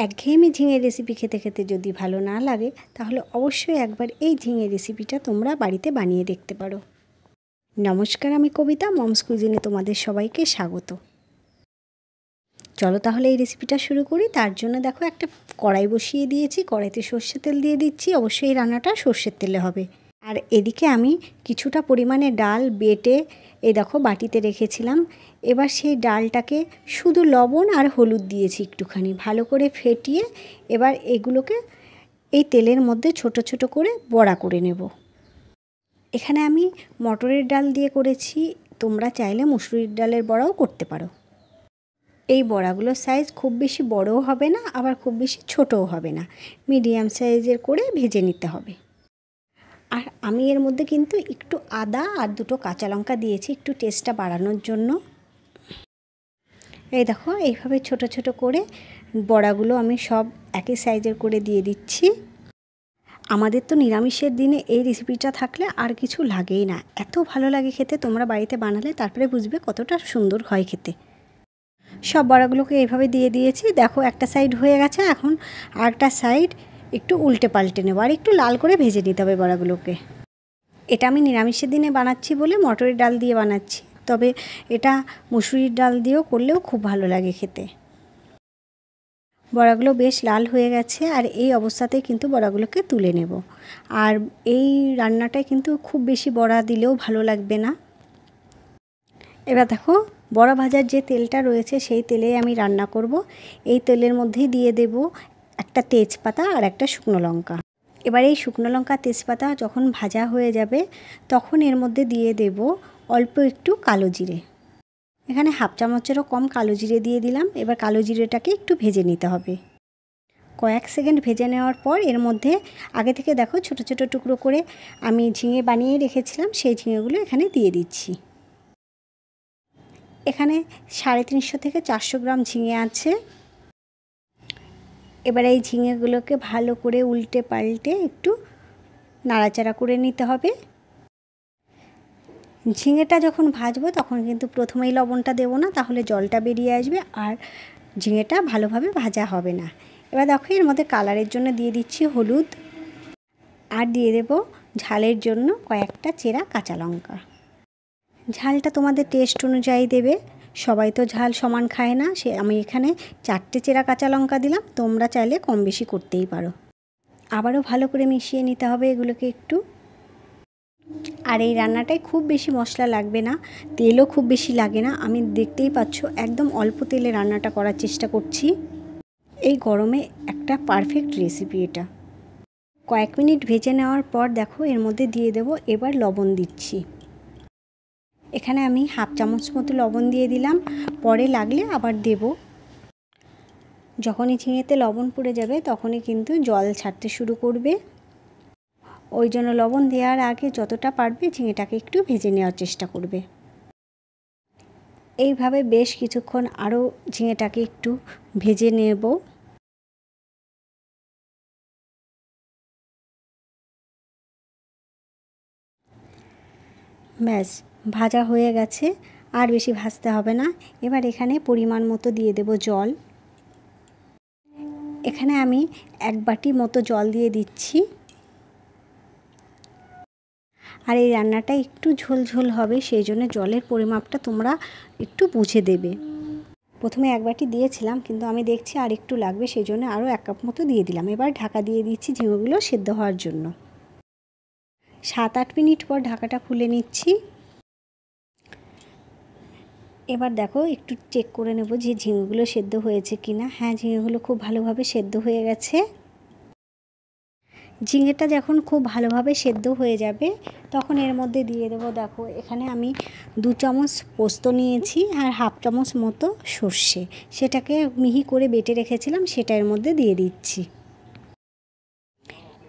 একঘেয়েমি ঝিঙের রেসিপি খেতে খেতে যদি ভালো না লাগে তাহলে অবশ্যই একবার এই ঝিঙের রেসিপিটা তোমরা বাড়িতে বানিয়ে দেখতে পারো। নমস্কার, আমি কবিতা, মমস কুইজিনে তোমাদের সবাইকে স্বাগত। চলো তাহলে এই রেসিপিটা শুরু করি। তার জন্য দেখো একটা কড়াই বসিয়ে দিয়েছি, কড়াইতে সর্ষের তেল দিয়ে দিচ্ছি। অবশ্যই এই রান্নাটা সর্ষের তেলে হবে। আর এদিকে আমি কিছুটা পরিমাণে ডাল বেটে এই দেখো বাটিতে রেখেছিলাম। এবার সেই ডালটাকে শুধু লবণ আর হলুদ দিয়েছি একটুখানি, ভালো করে ফেটিয়ে এবার এগুলোকে এই তেলের মধ্যে ছোট ছোট করে বড়া করে নেব। এখানে আমি মটরের ডাল দিয়ে করেছি, তোমরা চাইলে মুসুরির ডালের বড়াও করতে পারো। এই বড়াগুলোর সাইজ খুব বেশি বড়ও হবে না, আবার খুব বেশি ছোটও হবে না, মিডিয়াম সাইজের করে ভেজে নিতে হবে। আর আমি এর মধ্যে কিন্তু একটু আদা আর দুটো কাঁচা লঙ্কা দিয়েছি একটু টেস্টটা বাড়ানোর জন্য। এই দেখো এইভাবে ছোট ছোট করে বড়াগুলো আমি সব একই সাইজের করে দিয়ে দিচ্ছি। আমাদের তো নিরামিষের দিনে এই রেসিপিটা থাকলে আর কিছু লাগেই না, এত ভালো লাগে খেতে। তোমরা বাড়িতে বানালে তারপরে বুঝবে কতটা সুন্দর হয় খেতে। সব বড়াগুলোকে এইভাবে দিয়ে দিয়েছি। দেখো একটা সাইড হয়ে গেছে, এখন আরেকটা সাইড একটু উল্টে পাল্টে নেব আর একটু লাল করে ভেজে নিতে হবে বড়াগুলোকে। এটা আমি নিরামিষের দিনে বানাচ্ছি বলে মটরের ডাল দিয়ে বানাচ্ছি, তবে এটা মুসুরির ডাল দিয়েও করলেও খুব ভালো লাগে খেতে। বড়াগুলো বেশ লাল হয়ে গেছে আর এই অবস্থাতেই কিন্তু বড়াগুলোকে তুলে নেব। আর এই রান্নাটায় কিন্তু খুব বেশি বড়া দিলেও ভালো লাগবে না। এবার দেখো বড়া ভাজার যে তেলটা রয়েছে সেই তেলেই আমি রান্না করব। এই তেলের মধ্যেই দিয়ে দেব একটা তেজপাতা আর একটা শুকনো লঙ্কা। এবার এই শুকনো লঙ্কা তেজপাতা যখন ভাজা হয়ে যাবে তখন এর মধ্যে দিয়ে দেব অল্প একটু কালো জিরে। এখানে হাফ চামচেরও কম কালো জিরে দিয়ে দিলাম। এবার কালো জিরেটাকে একটু ভেজে নিতে হবে। কয়েক সেকেন্ড ভেজে নেওয়ার পর এর মধ্যে আগে থেকে দেখো ছোট ছোট টুকরো করে আমি ঝিঙে বানিয়ে রেখেছিলাম, সেই ঝিঙেগুলো এখানে দিয়ে দিচ্ছি। এখানে 350 থেকে 400 গ্রাম ঝিঙে আছে। এবার এই ঝিঙেগুলোকে ভালো করে উল্টে পাল্টে একটু নাড়াচাড়া করে নিতে হবে। ঝিঙেটা যখন ভাজবো তখন কিন্তু প্রথমেই লবণটা দেবো না, তাহলে জলটা বেরিয়ে আসবে আর ঝিঙেটা ভালোভাবে ভাজা হবে না। এবার দেখো এর মধ্যে কালারের জন্য দিয়ে দিচ্ছি হলুদ আর দিয়ে দেব ঝালের জন্য কয়েকটা চেরা কাঁচা লঙ্কা। ঝালটা তোমাদের টেস্ট অনুযায়ী দেবে, সবাই তো ঝাল সমান খায় না, সে আমি এখানে 4টে চেরা কাঁচা লঙ্কা দিলাম, তোমরা চাইলে কম বেশি করতেই পারো। আবারও ভালো করে মিশিয়ে নিতে হবে এগুলোকে একটু। আর এই রান্নাটায় খুব বেশি মশলা লাগবে না, তেলও খুব বেশি লাগে না। আমি দেখতেই পাচ্ছ একদম অল্প তেলে রান্নাটা করার চেষ্টা করছি। এই গরমে একটা পারফেক্ট রেসিপি এটা। কয়েক মিনিট ভেজে নেওয়ার পর দেখো এর মধ্যে দিয়ে দেব এবার লবণ দিচ্ছি। এখানে আমি হাফ চামচ মতো লবণ দিয়ে দিলাম, পরে লাগলে আবার দেব। যখনই ঝিঙেতে লবণ পড়ে যাবে তখনই কিন্তু জল ছাড়তে শুরু করবে, ওই জন্য লবণ দেওয়ার আগে যতটা পারবে ঝিঙেটাকে একটু ভেজে নেওয়ার চেষ্টা করবে। এইভাবে বেশ কিছুক্ষণ আরও ঝিঙেটাকে একটু ভেজে নেব। ব্যাস ভাজা হয়ে গেছে, আর বেশি ভাজতে হবে না। এবার এখানে পরিমাণ মতো দিয়ে দেব জল। এখানে আমি 1 বাটি মতো জল দিয়ে দিচ্ছি। আর এই রান্নাটা একটু ঝোল ঝোল হবে, সেই জন্য জলের পরিমাপটা তোমরা একটু বুঝে দেবে। প্রথমে 1 বাটি দিয়েছিলাম, কিন্তু আমি দেখছি আর একটু লাগবে, সেই জন্য আরও 1 কাপ মতো দিয়ে দিলাম। এবার ঢাকা দিয়ে দিচ্ছি ঝিঙেগুলো সেদ্ধ হওয়ার জন্য। 7-8 মিনিট পর ঢাকাটা খুলে নিচ্ছি। এবার দেখো একটু চেক করে নেব যে ঝিঙেগুলো সেদ্ধ হয়েছে কি না। হ্যাঁ, ঝিঙেগুলো খুব ভালোভাবে সেদ্ধ হয়ে গেছে। ঝিঙেটা যখন খুব ভালোভাবে সেদ্ধ হয়ে যাবে তখন এর মধ্যে দিয়ে দেবো, দেখো এখানে আমি 2 চামচ পোস্ত নিয়েছি আর হাফ চামচ মতো সর্ষে, সেটাকে মিহি করে বেটে রেখেছিলাম, সেটা এর মধ্যে দিয়ে দিচ্ছি।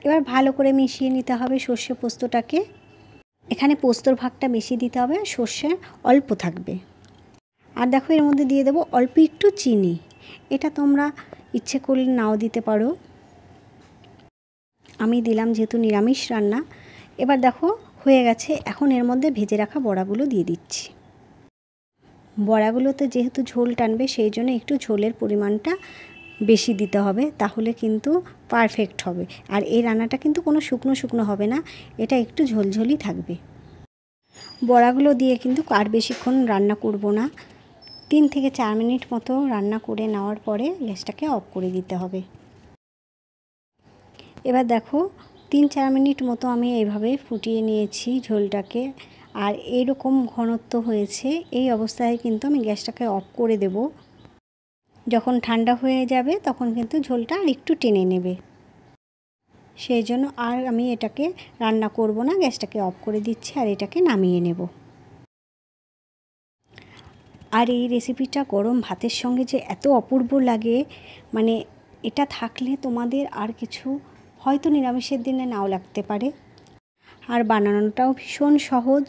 এবার ভালো করে মিশিয়ে নিতে হবে সর্ষে পোস্তটাকে। এখানে পোস্তর ভাগটা বেশি দিতে হবে, সর্ষে অল্প থাকবে। আর দেখো এর মধ্যে দিয়ে দেবো অল্প একটু চিনি, এটা তোমরা ইচ্ছে করলে নাও দিতে পারো, আমি দিলাম যেহেতু নিরামিষ রান্না। এবার দেখো হয়ে গেছে। এখন এর মধ্যে ভেজে রাখা বড়াগুলো দিয়ে দিচ্ছি। বড়াগুলোতে যেহেতু ঝোল টানবে সেই জন্য একটু ঝোলের পরিমাণটা বেশি দিতে হবে, তাহলে কিন্তু পারফেক্ট হবে। আর এই রান্নাটা কিন্তু কোনো শুকনো শুকনো হবে না, এটা একটু ঝোলঝোলই থাকবে। বড়াগুলো দিয়ে কিন্তু আর বেশিক্ষণ রান্না করব না, 3 থেকে 4 মিনিট মতো রান্না করে নেওয়ার পরে গ্যাসটাকে অফ করে দিতে হবে। এবার দেখো 3-4 মিনিট মতো আমি এইভাবে ফুটিয়ে নিয়েছি ঝোলটাকে, আর এইরকম ঘনত্ব হয়েছে। এই অবস্থায় কিন্তু আমি গ্যাসটাকে অফ করে দেব। যখন ঠান্ডা হয়ে যাবে তখন কিন্তু ঝোলটা আর একটু টেনে নেবে, সেই জন্য আর আমি এটাকে রান্না করব না, গ্যাসটাকে অফ করে দিচ্ছি আর এটাকে নামিয়ে নেব। আর এই রেসিপিটা গরম ভাতের সঙ্গে যে এত অপূর্ব লাগে, মানে এটা থাকলে তোমাদের আর কিছু হয়তো নিরামিষের দিনে নাও লাগতে পারে। আর বানানোটাও ভীষণ সহজ,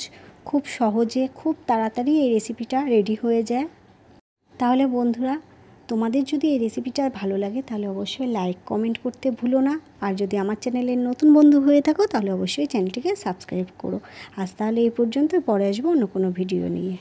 খুব সহজে খুব তাড়াতাড়ি এই রেসিপিটা রেডি হয়ে যায়। তাহলে বন্ধুরা, তোমাদের যদি এই রেসিপিটা ভালো লাগে তাহলে অবশ্যই লাইক কমেন্ট করতে ভুলো না। আর যদি আমার চ্যানেলের নতুন বন্ধু হয়ে থাকো তাহলে অবশ্যই চ্যানেলটিকে সাবস্ক্রাইব করো। আজ তাহলে এই পর্যন্ত, পরে আসবো অন্য কোনো ভিডিও নিয়ে।